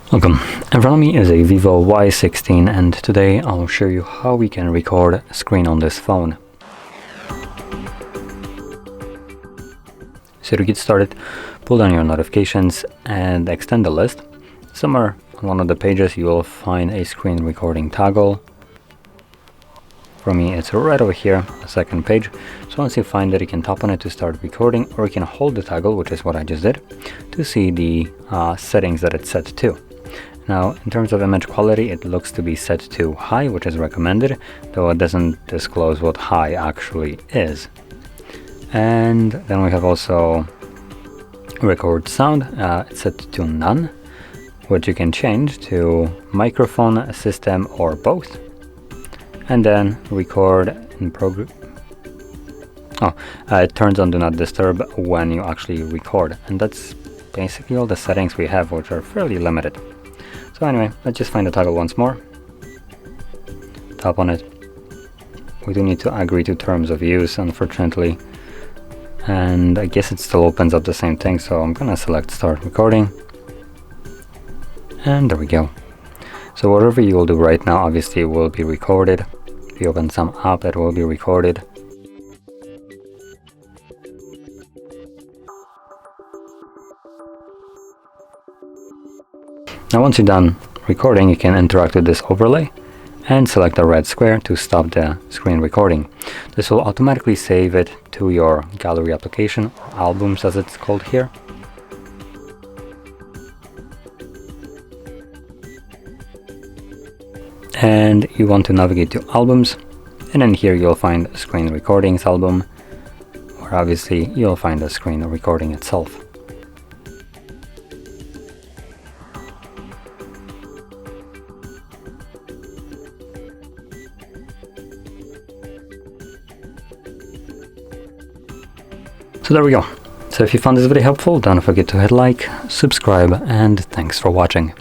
Welcome. In front of me is a VIVO Y16 and today I'll show you how we can record a screen on this phone. So to get started, pull down your notifications and extend the list. Somewhere on one of the pages you will find a screen recording toggle. For me it's right over here, the second page. So once you find it, you can tap on it to start recording, or you can hold the toggle, which is what I just did, to see the settings that it's set to. Now, in terms of image quality, it looks to be set to high, which is recommended, though it doesn't disclose what high actually is. And then we have also record sound. It's set to none, which you can change to microphone, system, or both. And then record in progress. It turns on do not disturb when you actually record. And that's basically all the settings we have, which are fairly limited. So anyway, let's just find the toggle once more. Tap on it. We do need to agree to terms of use, unfortunately. And I guess it still opens up the same thing, so I'm gonna select start recording. And there we go. So whatever you will do right now, obviously will be recorded. If you open some app, it will be recorded. Now once you're done recording, you can interact with this overlay and select the red square to stop the screen recording. This will automatically save it to your gallery application, or albums as it's called here. And you want to navigate to albums, and then here you'll find screen recordings album, where obviously you'll find the screen recording itself. So there we go. So if you found this video helpful, don't forget to hit like, subscribe, and thanks for watching.